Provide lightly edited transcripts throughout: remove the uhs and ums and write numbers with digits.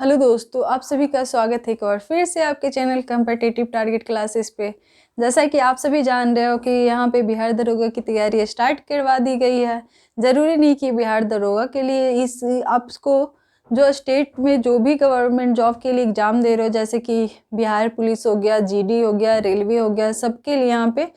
Hello दोस्तों, आप सभी का स्वागत है एक और फिर से आपके चैनल कॉम्पिटिटिव टारगेट क्लासेस पे। जैसा कि आप सभी जान रहे हो कि यहाँ पे बिहार दरोगा की तैयारी स्टार्ट करवा दी गई है। ज़रूरी नहीं कि बिहार दरोगा के लिए इस आपको जो स्टेट में जो भी गवर्नमेंट जॉब के लिए एग्ज़ाम दे रहे हो, जैसे कि बिहार पुलिस हो गया, जीडी हो गया, रेलवे हो गया, सबके लिए यहाँ पे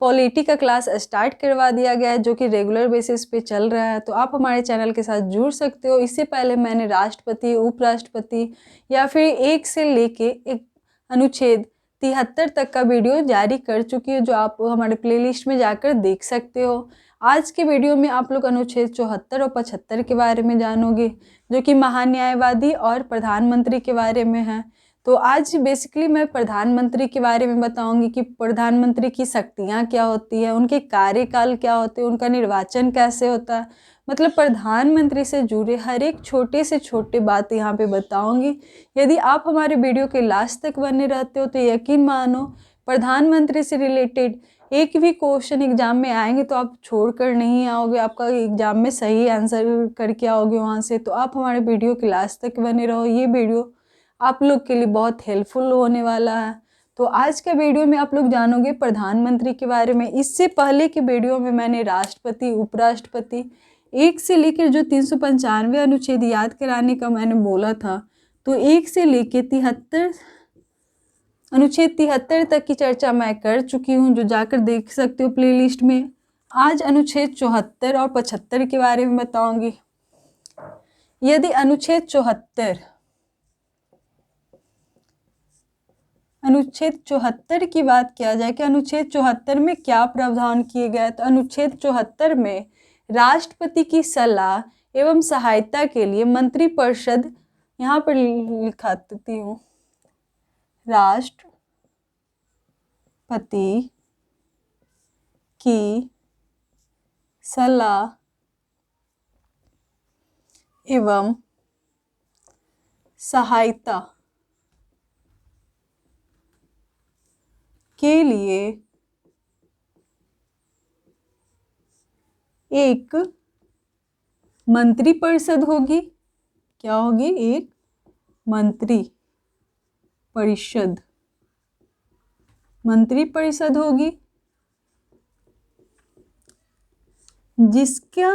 पॉलिटी का क्लास स्टार्ट करवा दिया गया है जो कि रेगुलर बेसिस पे चल रहा है। तो आप हमारे चैनल के साथ जुड़ सकते हो। इससे पहले मैंने राष्ट्रपति, उपराष्ट्रपति या फिर एक से लेके एक अनुच्छेद 73 तक का वीडियो जारी कर चुकी है, जो आप हमारे प्लेलिस्ट में जाकर देख सकते हो। आज के वीडियो में आप लोग अनुच्छेद 74 और 75 के बारे में जानोगे, जो कि महान्यायवादी और प्रधानमंत्री के बारे में है। तो आज बेसिकली मैं प्रधानमंत्री के बारे में बताऊंगी कि प्रधानमंत्री की शक्तियां क्या होती है, उनके कार्यकाल क्या होते हैं, उनका निर्वाचन कैसे होता है। मतलब प्रधानमंत्री से जुड़े हर एक छोटे से छोटे बात यहाँ पे बताऊंगी। यदि आप हमारे वीडियो के लास्ट तक बने रहते हो तो यकीन मानो प्रधानमंत्री से रिलेटेड एक भी क्वेश्चन एग्जाम में आएंगे तो आप छोड़कर नहीं आओगे, आपका एग्जाम में सही आंसर करके आओगे वहाँ से। तो आप हमारे वीडियो के लास्ट तक बने रहो, ये वीडियो आप लोग के लिए बहुत हेल्पफुल होने वाला है। तो आज के वीडियो में आप लोग जानोगे प्रधानमंत्री के बारे में। इससे पहले के वीडियो में मैंने राष्ट्रपति, उपराष्ट्रपति एक से लेकर जो 395 अनुच्छेद याद कराने का मैंने बोला था, तो एक से लेकर 73 अनुच्छेद 73 तक की चर्चा मैं कर चुकी हूँ, जो जाकर देख सकते हो प्लेलिस्ट में। आज अनुच्छेद 74 और 75 के बारे में बताऊंगी। यदि अनुच्छेद 74 की बात किया जाए कि अनुच्छेद 74 में क्या प्रावधान किए गए, तो अनुच्छेद 74 में राष्ट्रपति की सलाह एवं सहायता के लिए मंत्रिपरिषद, यहाँ पर लिखा देती हूँ, राष्ट्रपति की सलाह एवं सहायता के लिए एक मंत्रिपरिषद होगी। क्या होगी? एक मंत्रिपरिषद होगी, जिसका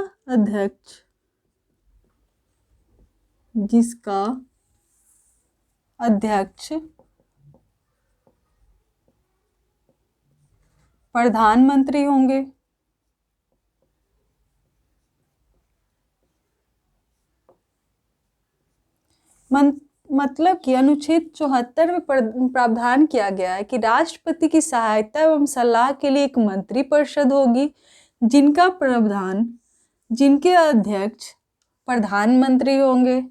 अध्यक्ष प्रधानमंत्री होंगे। मतलब कि अनुच्छेद 74 में प्रावधान किया गया है कि राष्ट्रपति की सहायता एवं सलाह के लिए एक मंत्रिपरिषद होगी, जिनके अध्यक्ष प्रधानमंत्री होंगे।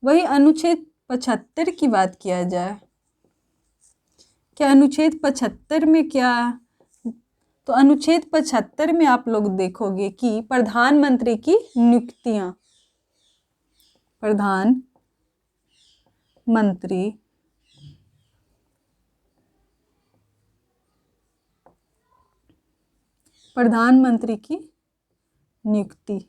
वही अनुच्छेद 75 की बात किया जाए, क्या अनुच्छेद 75 में क्या है? तो अनुच्छेद 75 में आप लोग देखोगे कि प्रधानमंत्री की नियुक्तियां, प्रधानमंत्री की नियुक्ति।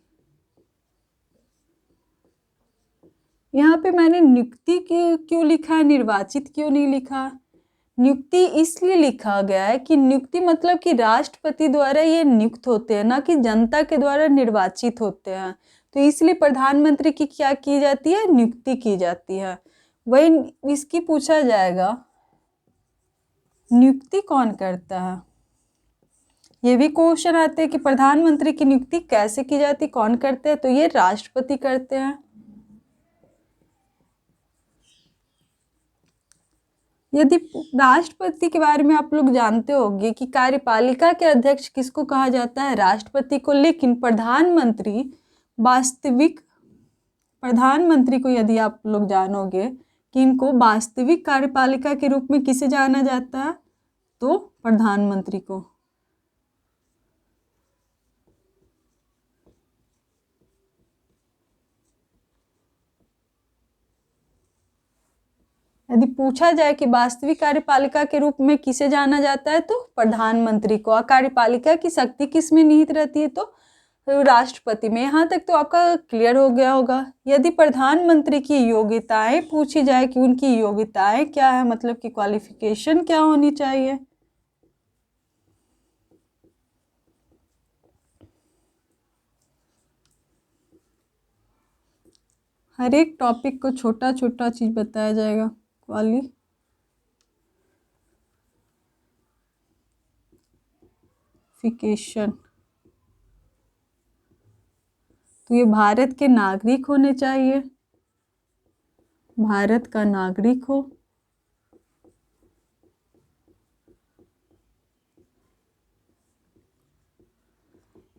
यहाँ पे मैंने नियुक्ति क्यों लिखा है, निर्वाचित क्यों नहीं लिखा? नियुक्ति इसलिए लिखा गया है कि नियुक्ति मतलब कि राष्ट्रपति द्वारा ये नियुक्त होते हैं, ना कि जनता के द्वारा निर्वाचित होते हैं। तो इसलिए प्रधानमंत्री की क्या की जाती है? नियुक्ति की जाती है। वही इसकी पूछा जाएगा, नियुक्ति कौन करता है? ये भी क्वेश्चन आते हैं कि प्रधानमंत्री की नियुक्ति कैसे की जाती, कौन करते हैं? तो ये राष्ट्रपति करते हैं। यदि राष्ट्रपति के बारे में आप लोग जानते होंगे कि कार्यपालिका के अध्यक्ष किसको कहा जाता है? राष्ट्रपति को। लेकिन प्रधानमंत्री को यदि आप लोग जानोगे कि इनको वास्तविक कार्यपालिका के रूप में किसे जाना जाता है, तो प्रधानमंत्री को। यदि पूछा जाए कि वास्तविक कार्यपालिका के रूप में किसे जाना जाता है, तो प्रधानमंत्री को। कार्यपालिका की शक्ति किस में निहित रहती है? तो राष्ट्रपति में। यहाँ तक तो आपका क्लियर हो गया होगा। यदि प्रधानमंत्री की योग्यताएं पूछी जाए कि उनकी योग्यताएं क्या है, मतलब कि क्वालिफिकेशन क्या होनी चाहिए। हर एक टॉपिक को छोटा छोटा चीज बताया जाएगा। क्वालिफिकेशन, तो ये भारत के नागरिक होने चाहिए, भारत का नागरिक हो।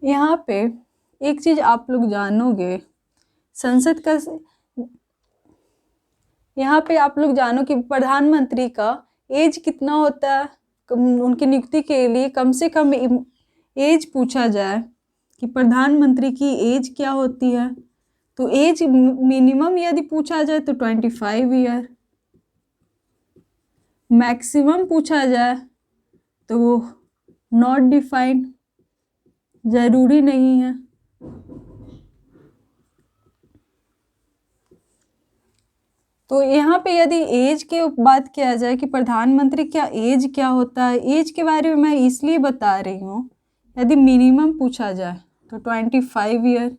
यहाँ पे एक चीज आप लोग जानोगे, संसद का, यहाँ पे आप लोग जानो कि प्रधानमंत्री का एज कितना होता है। उनकी नियुक्ति के लिए कम से कम एज पूछा जाए कि प्रधानमंत्री की एज क्या होती है, तो एज मिनिमम यदि पूछा जाए तो 25 ईयर, मैक्सिमम पूछा जाए तो नॉट डिफाइंड, जरूरी नहीं है। तो यहाँ पे यदि एज के बात किया जाए कि प्रधानमंत्री क्या एज क्या होता है, एज के बारे में मैं इसलिए बता रही हूँ, यदि मिनिमम पूछा जाए तो 25 ईयर,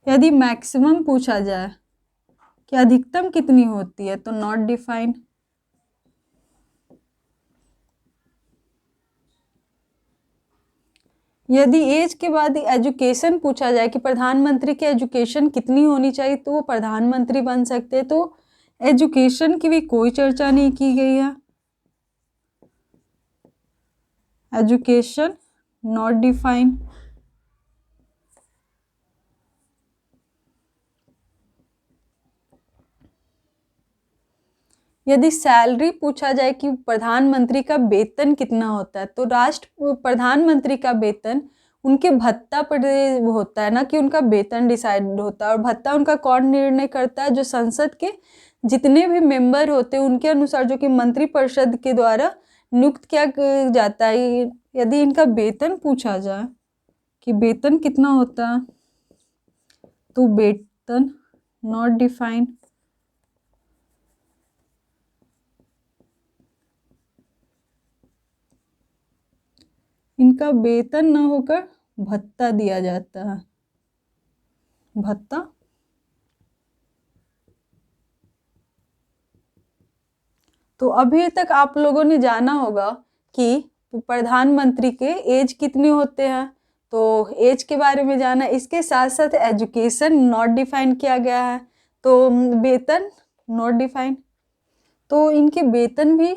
यदि मैक्सिमम पूछा जाए कि अधिकतम कितनी होती है तो नॉट डिफाइंड। यदि एज के बाद एजुकेशन पूछा जाए कि प्रधानमंत्री की एजुकेशन कितनी होनी चाहिए तो वो प्रधानमंत्री बन सकते हैं, तो एजुकेशन की भी कोई चर्चा नहीं की गई है, एजुकेशन नॉट डिफाइंड। यदि सैलरी पूछा जाए कि प्रधानमंत्री का वेतन कितना होता है, तो प्रधानमंत्री का वेतन उनके भत्ता पर होता है ना, कि उनका वेतन डिसाइड होता है। और भत्ता उनका कौन निर्णय करता है, जो संसद के जितने भी मेंबर होते हैं उनके अनुसार, जो कि मंत्रिपरिषद के द्वारा नियुक्त किया जाता है। यदि इनका वेतन पूछा जाए कि वेतन कितना होता है, तो वेतन नॉट डिफाइंड। इनका वेतन न होकर भत्ता दिया जाता है, भत्ता। तो अभी तक आप लोगों ने जाना होगा कि प्रधानमंत्री के एज कितने होते हैं, तो एज के बारे में जाना। इसके साथ साथ एजुकेशन नॉट डिफाइन किया गया है, तो वेतन नॉट डिफाइन, तो इनके वेतन भी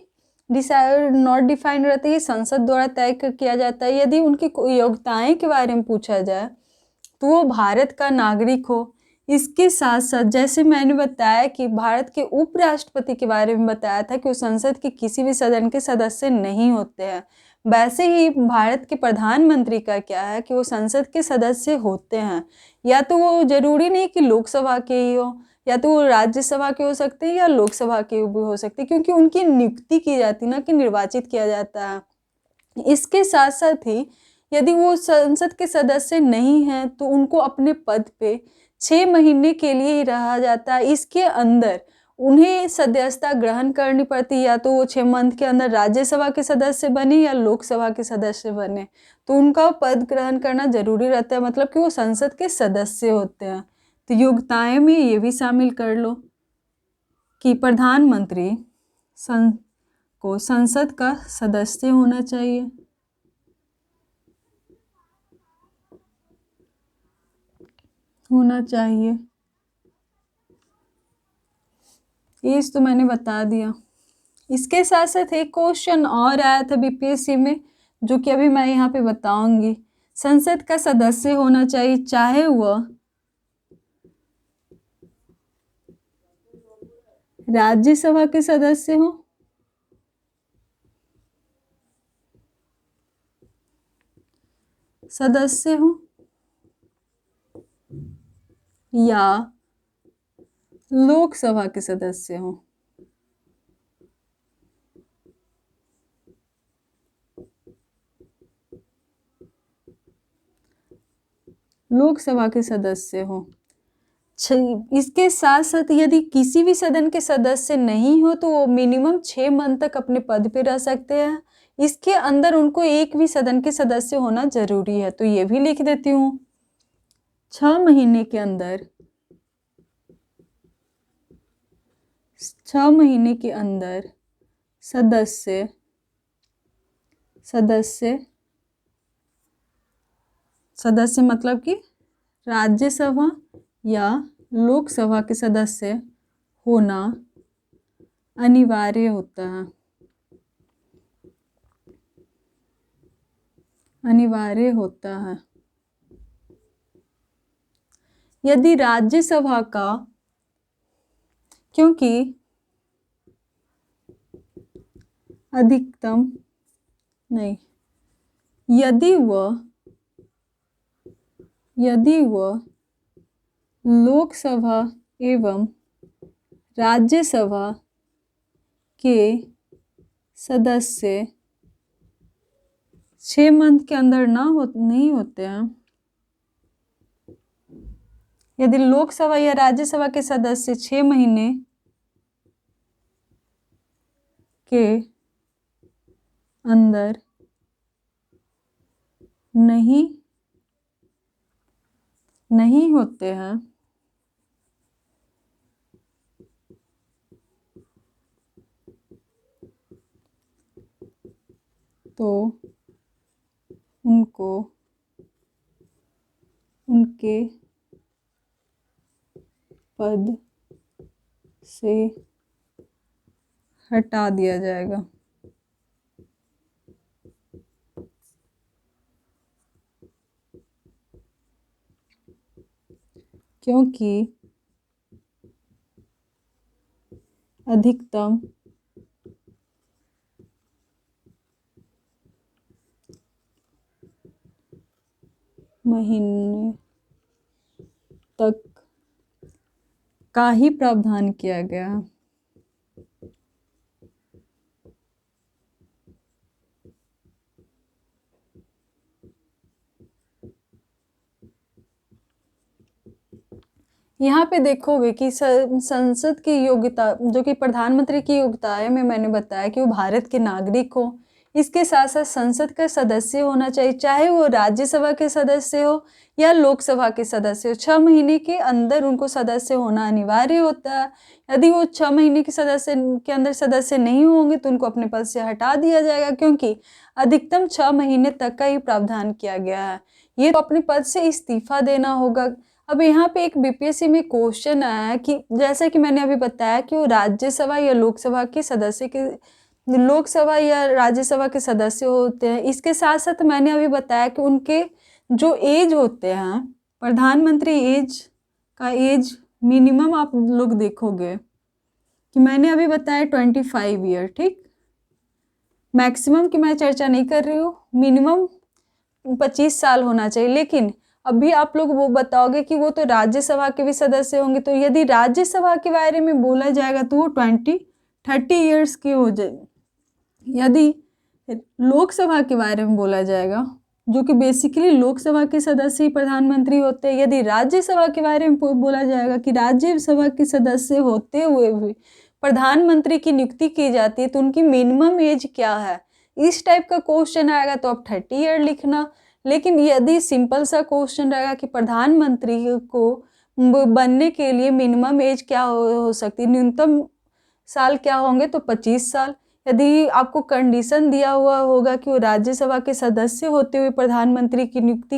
डिसाइड नॉट डिफाइंड रहते हैं, संसद द्वारा तय किया जाता है। यदि उनकी योग्यताएं के बारे में पूछा जाए तो वो भारत का नागरिक हो। इसके साथ साथ जैसे मैंने बताया कि भारत के उपराष्ट्रपति के बारे में बताया था कि वो संसद के किसी भी सदन के सदस्य नहीं होते हैं, वैसे ही भारत के प्रधानमंत्री का क्या है कि वो संसद के सदस्य होते हैं। या तो वो जरूरी नहीं कि लोकसभा के ही हो, या तो वो राज्यसभा के हो सकते हैं या लोकसभा के भी हो सकते हैं, क्योंकि उनकी नियुक्ति की जाती है ना, कि निर्वाचित किया जाता है। इसके साथ साथ ही यदि वो संसद के सदस्य नहीं हैं तो उनको अपने पद पे 6 महीने के लिए ही रहा जाता है। इसके अंदर उन्हें सदस्यता ग्रहण करनी पड़ती है, या तो वो 6 मंथ के अंदर राज्यसभा के सदस्य बने या लोकसभा के सदस्य बने, तो उनका पद ग्रहण करना जरूरी रहता है, मतलब कि वो संसद के सदस्य होते हैं। तो योग्यताएं में ये भी शामिल कर लो कि प्रधानमंत्री को संसद का सदस्य होना चाहिए, ये तो मैंने बता दिया। इसके साथ साथ एक क्वेश्चन और आया था बीपीएससी में, जो कि अभी मैं यहाँ पे बताऊंगी। संसद का सदस्य होना चाहिए चाहे वह राज्यसभा के सदस्य हो या लोकसभा के सदस्य हो। लोकसभा के सदस्य हो। इसके साथ साथ यदि किसी भी सदन के सदस्य नहीं हो तो वो मिनिमम 6 मंथ तक अपने पद पे रह सकते हैं। इसके अंदर उनको एक भी सदन के सदस्य होना जरूरी है, तो ये भी लिख देती हूँ। 6 महीने के अंदर 6 महीने के अंदर सदस्य मतलब कि राज्यसभा या लोकसभा के सदस्य होना अनिवार्य होता है। यदि राज्यसभा का, क्योंकि अधिकतम नहीं, यदि वह लोकसभा एवं राज्यसभा के सदस्य 6 मंथ के अंदर नहीं होते हैं, यदि लोकसभा या राज्यसभा के सदस्य 6 महीने के अंदर नहीं होते हैं तो उनको उनके पद से हटा दिया जाएगा। क्योंकि अधिकतम महीने तक का ही प्रावधान किया गया। यहाँ पे देखोगे कि संसद की योग्यता, जो कि प्रधानमंत्री की योग्यता है, मैंने बताया कि वो भारत के नागरिक हो। इसके साथ साथ संसद का सदस्य होना चाहिए, चाहे वो राज्यसभा के सदस्य हो या लोकसभा के सदस्य हो। 6 महीने के अंदर उनको सदस्य होना अनिवार्य होता है। यदि वो 6 महीने के अंदर सदस्य नहीं होंगे तो उनको अपने पद से हटा दिया जाएगा, क्योंकि अधिकतम 6 महीने तक का ही प्रावधान किया गया है। ये तो अपने पद से इस्तीफा देना होगा। अब यहाँ पे एक बीपीएससी में क्वेश्चन आया है कि जैसा कि मैंने अभी बताया कि वो राज्यसभा या लोकसभा राज्यसभा के सदस्य होते हैं। इसके साथ साथ मैंने अभी बताया कि उनके जो एज होते हैं, प्रधानमंत्री एज मिनिमम आप लोग देखोगे कि मैंने अभी बताया 25 ईयर, ठीक। मैक्सिमम की मैं चर्चा नहीं कर रही हूँ, मिनिमम 25 साल होना चाहिए। लेकिन अभी आप लोग वो बताओगे कि वो तो राज्यसभा के भी सदस्य होंगे, तो यदि राज्यसभा के बारे में बोला जाएगा तो वो 30 ईयर्स के हो जाए। यदि लोकसभा के बारे में बोला जाएगा, जो कि बेसिकली लोकसभा के सदस्य ही प्रधानमंत्री होते हैं, यदि राज्यसभा के बारे में बोला जाएगा कि राज्यसभा के सदस्य होते हुए भी प्रधानमंत्री की नियुक्ति की जाती है तो उनकी मिनिमम एज क्या है, इस टाइप का क्वेश्चन आएगा तो आप 30 ईयर लिखना। लेकिन यदि सिंपल सा क्वेश्चन रहेगा कि प्रधानमंत्री को बनने के लिए मिनिमम एज क्या हो सकती है, न्यूनतम साल क्या होंगे, तो 25 साल। यदि आपको कंडीशन दिया हुआ होगा कि वो राज्यसभा के सदस्य होते हुए प्रधानमंत्री की नियुक्ति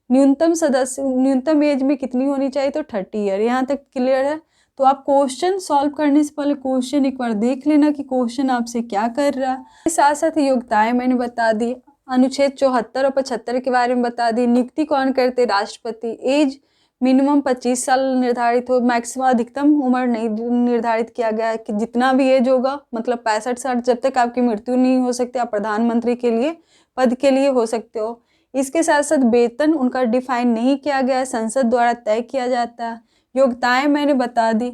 न्यूनतम एज में कितनी होनी चाहिए, तो 30 ईयर। यहाँ तक क्लियर है? तो आप क्वेश्चन सॉल्व करने से पहले क्वेश्चन एक बार देख लेना कि क्वेश्चन आपसे क्या कर रहा है। साथ साथ योग्यताएं मैंने बता दी, अनुच्छेद 74 और 75 के बारे में बता दी। नियुक्ति कौन करते? राष्ट्रपति। एज मिनिमम 25 साल निर्धारित हो, मैक्सिमम अधिकतम उम्र नहीं निर्धारित किया गया है कि जितना भी एज होगा, मतलब 65 साल, जब तक आपकी मृत्यु नहीं हो सकती आप प्रधानमंत्री के लिए पद के लिए हो सकते हो। इसके साथ साथ वेतन उनका डिफाइन नहीं किया गया है, संसद द्वारा तय किया जाता है। योग्यताएं मैंने बता दी।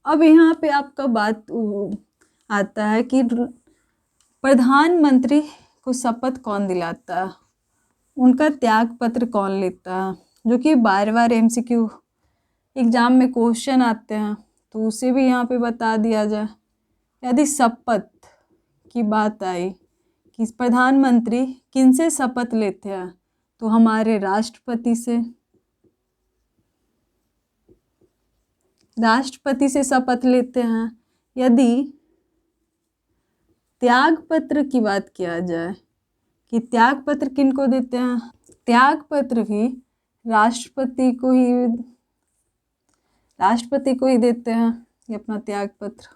अब यहाँ पे आपका बात आता है कि प्रधानमंत्री को शपथ कौन दिलाता है, उनका त्याग पत्र कौन लेता है। जो कि बार बार MCQ एग्जाम में क्वेश्चन आते हैं, तो उसे भी यहाँ पे बता दिया जाए। यदि शपथ की बात आई कि प्रधानमंत्री किनसे शपथ लेते हैं, तो हमारे राष्ट्रपति से शपथ लेते हैं। यदि त्याग पत्र की बात किया जाए कि त्याग पत्र किनको देते हैं, त्याग पत्र भी राष्ट्रपति को ही देते हैं ये अपना त्याग पत्र।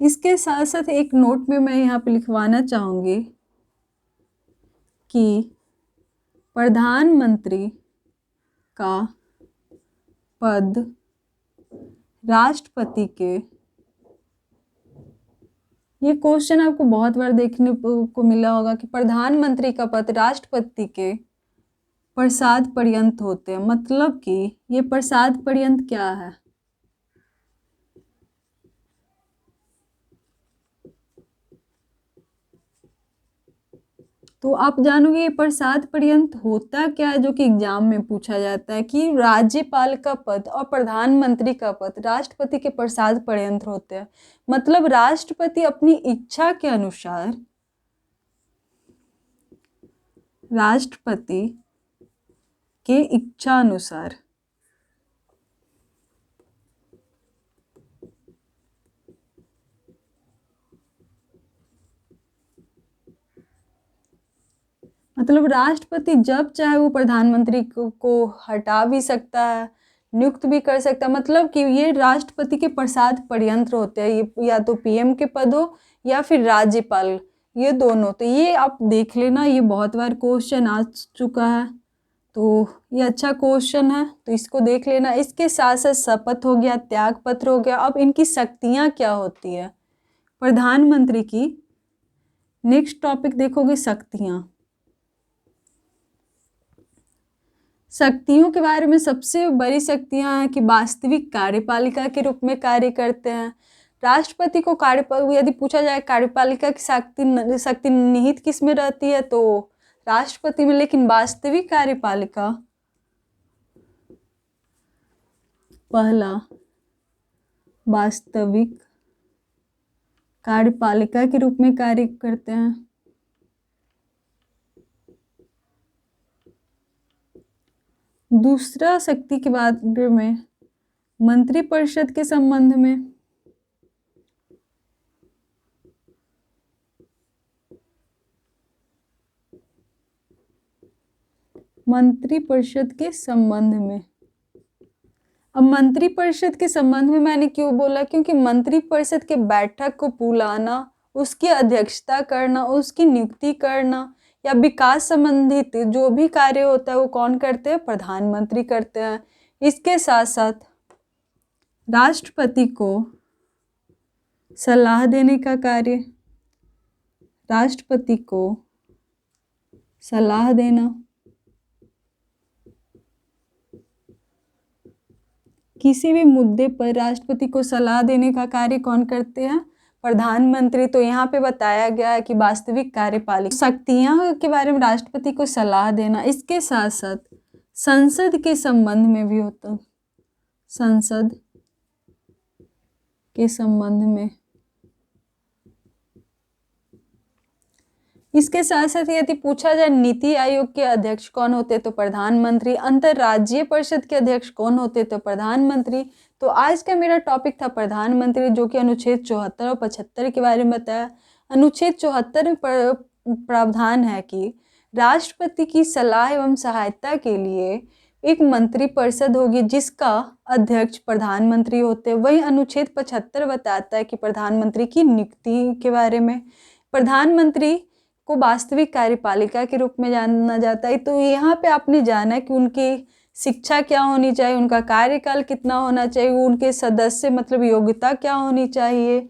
इसके साथ साथ एक नोट में मैं यहाँ पे लिखवाना चाहूँगी कि प्रधानमंत्री का पद राष्ट्रपति के, ये क्वेश्चन आपको बहुत बार देखने को मिला होगा कि प्रधानमंत्री का पद राष्ट्रपति के प्रसाद पर्यंत होते हैं। मतलब कि ये प्रसाद पर्यंत क्या है, तो आप जानोगे ये प्रसाद पर्यंत होता क्या है, जो कि एग्जाम में पूछा जाता है कि राज्यपाल का पद और प्रधानमंत्री का पद राष्ट्रपति के प्रसाद पर्यंत होते हैं। मतलब राष्ट्रपति अपनी इच्छा के अनुसार, राष्ट्रपति के इच्छा अनुसार मतलब राष्ट्रपति जब चाहे वो प्रधानमंत्री को हटा भी सकता है, नियुक्त भी कर सकता है। मतलब कि ये राष्ट्रपति के प्रसाद पर्यंत होते हैं, ये या तो PM के पद हो या फिर राज्यपाल, ये दोनों। तो ये आप देख लेना, ये बहुत बार क्वेश्चन आ चुका है, तो ये अच्छा क्वेश्चन है, तो इसको देख लेना। इसके साथ साथ शपथ हो गया, त्याग पत्र हो गया। अब इनकी शक्तियाँ क्या होती है प्रधानमंत्री की, नेक्स्ट टॉपिक देखोगे शक्तियाँ। शक्तियों के बारे में सबसे बड़ी शक्तियां हैं कि वास्तविक कार्यपालिका के रूप में कार्य करते हैं। राष्ट्रपति को यदि पूछा जाए कार्यपालिका की शक्ति निहित किस में रहती है, तो राष्ट्रपति में। लेकिन वास्तविक कार्यपालिका, पहला वास्तविक कार्यपालिका के रूप में कार्य करते हैं। दूसरा शक्ति के बारे में मंत्रिपरिषद के संबंध में, मंत्रिपरिषद के संबंध में। अब मंत्रिपरिषद के संबंध में मैंने क्यों बोला, क्योंकि मंत्रिपरिषद के बैठक को बुलाना, उसकी अध्यक्षता करना, उसकी नियुक्ति करना या विकास संबंधित जो भी कार्य होता है वो कौन करते हैं, प्रधानमंत्री करते हैं। इसके साथ साथ राष्ट्रपति को सलाह देने का कार्य, राष्ट्रपति को सलाह देना, किसी भी मुद्दे पर राष्ट्रपति को सलाह देने का कार्य कौन करते हैं, प्रधानमंत्री। तो यहाँ पे बताया गया है कि वास्तविक कार्यपालिका शक्तियाँ के बारे में राष्ट्रपति को सलाह देना। इसके साथ साथ संसद के संबंध में भी होता, संसद के संबंध में। इसके साथ साथ यदि पूछा जाए नीति आयोग के अध्यक्ष कौन होते, तो प्रधानमंत्री। अंतर्राज्यीय परिषद के अध्यक्ष कौन होते, तो प्रधानमंत्री। तो आज का मेरा टॉपिक था प्रधानमंत्री, जो कि अनुच्छेद 74 और 75 के बारे में बताया। अनुच्छेद 74 में प्रावधान है कि राष्ट्रपति की सलाह एवं सहायता के लिए एक मंत्रिपरिषद होगी जिसका अध्यक्ष प्रधानमंत्री होते हैं। वही अनुच्छेद 75 बताता है कि प्रधानमंत्री की नियुक्ति के बारे में। प्रधानमंत्री को वास्तविक कार्यपालिका के रूप में जाना जाता है। तो यहाँ पे आपने जाना कि उनकी शिक्षा क्या होनी चाहिए, उनका कार्यकाल कितना होना चाहिए, उनके सदस्य मतलब योग्यता क्या होनी चाहिए,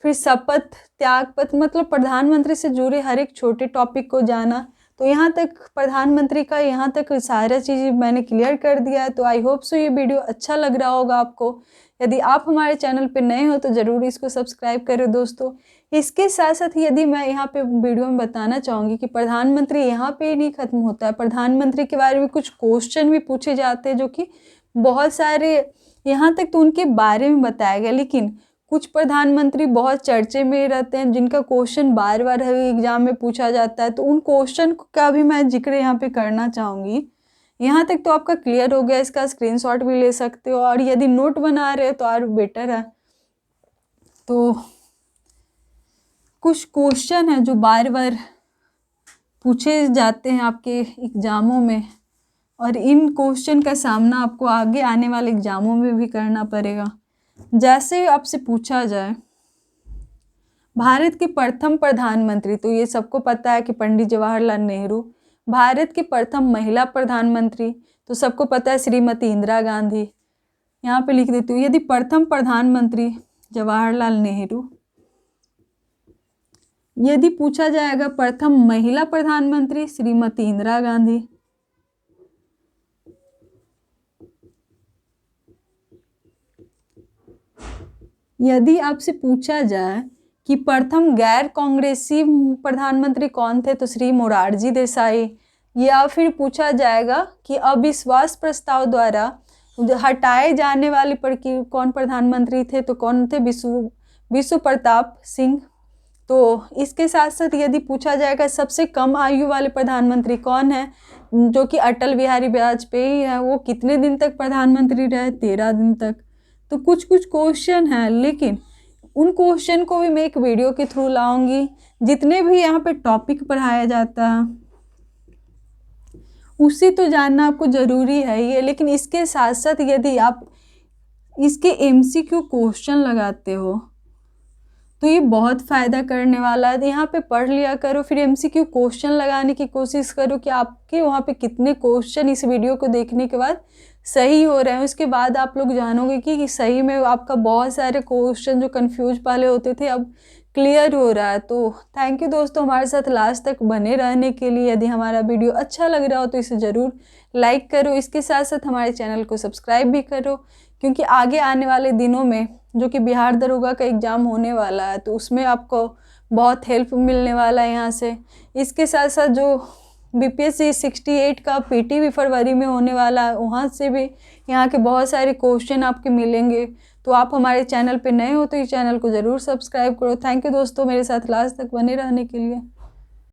फिर शपथ, त्याग पत्र, मतलब प्रधानमंत्री से जुड़े हर एक छोटे टॉपिक को जाना। तो यहाँ तक प्रधानमंत्री का यहाँ तक सारा चीज़ मैंने क्लियर कर दिया है। तो आई होप सो ये वीडियो अच्छा लग रहा होगा आपको। यदि आप हमारे चैनल पे नए हो तो ज़रूर इसको सब्सक्राइब करें दोस्तों। इसके साथ साथ यदि मैं यहाँ पे वीडियो में बताना चाहूँगी कि प्रधानमंत्री यहाँ पे ही नहीं ख़त्म होता है, प्रधानमंत्री के बारे में कुछ क्वेश्चन भी पूछे जाते हैं जो कि बहुत सारे, यहाँ तक तो उनके बारे में बताया गया, लेकिन कुछ प्रधानमंत्री बहुत चर्चे में रहते हैं जिनका क्वेश्चन बार बार एग्जाम में पूछा जाता है। तो उन क्वेश्चन का भी मैं जिक्र यहाँ पे करना चाहूँगी। यहाँ तक तो आपका क्लियर हो गया, इसका स्क्रीनशॉट भी ले सकते हो, और यदि नोट बना रहे हो तो और बेटर है। तो कुछ क्वेश्चन है जो बार बार पूछे जाते हैं आपके एग्ज़ामों में, और इन क्वेश्चन का सामना आपको आगे आने वाले एग्ज़ामों में भी करना पड़ेगा। जैसे आपसे पूछा जाए भारत के प्रथम प्रधानमंत्री, तो ये सबको पता है कि पंडित जवाहरलाल नेहरू। भारत की प्रथम महिला प्रधानमंत्री, तो सबको पता है श्रीमती इंदिरा गांधी। यहाँ पे लिख देती हूँ, यदि प्रथम प्रधानमंत्री जवाहरलाल नेहरू, यदि पूछा जाएगा प्रथम महिला प्रधानमंत्री श्रीमती इंदिरा गांधी। यदि आपसे पूछा जाए कि प्रथम गैर कांग्रेसी प्रधानमंत्री कौन थे, तो श्री मोरारजी देसाई। या फिर पूछा जाएगा कि अविश्वास प्रस्ताव द्वारा हटाए जाने वाले कौन प्रधानमंत्री थे, तो कौन थे, विश्व प्रताप सिंह। तो इसके साथ साथ यदि पूछा जाएगा सबसे कम आयु वाले प्रधानमंत्री कौन है, जो कि अटल बिहारी वाजपेयी है, वो कितने दिन तक प्रधानमंत्री रहे, 13 दिन तक। तो कुछ क्वेश्चन हैं, लेकिन उन क्वेश्चन को भी मैं एक वीडियो के थ्रू लाऊंगी। जितने भी यहाँ पे टॉपिक पढ़ाया जाता है उसी तो जानना आपको ज़रूरी है ये, लेकिन इसके साथ साथ यदि आप इसके MCQ क्वेश्चन लगाते हो तो ये बहुत फ़ायदा करने वाला है। यहाँ पे पढ़ लिया करो, फिर MCQ क्वेश्चन लगाने की कोशिश करो कि आपके वहाँ पे कितने क्वेश्चन इस वीडियो को देखने के बाद सही हो रहे हैं। उसके बाद आप लोग जानोगे कि सही में आपका बहुत सारे क्वेश्चन जो कंफ्यूज पहले होते थे अब क्लियर हो रहा है। तो थैंक यू दोस्तों हमारे साथ लास्ट तक बने रहने के लिए। यदि हमारा वीडियो अच्छा लग रहा हो तो इसे ज़रूर लाइक करो, इसके साथ साथ हमारे चैनल को सब्सक्राइब भी करो, क्योंकि आगे आने वाले दिनों में जो कि बिहार दरोगा का एग्ज़ाम होने वाला है तो उसमें आपको बहुत हेल्प मिलने वाला है यहाँ से। इसके साथ साथ जो BPSC 68 का PT भी फरवरी में होने वाला है, वहाँ से भी यहाँ के बहुत सारे क्वेश्चन आपके मिलेंगे। तो आप हमारे चैनल पे नए हो तो इस चैनल को ज़रूर सब्सक्राइब करो। थैंक यू दोस्तों मेरे साथ लास्ट तक बने रहने के लिए।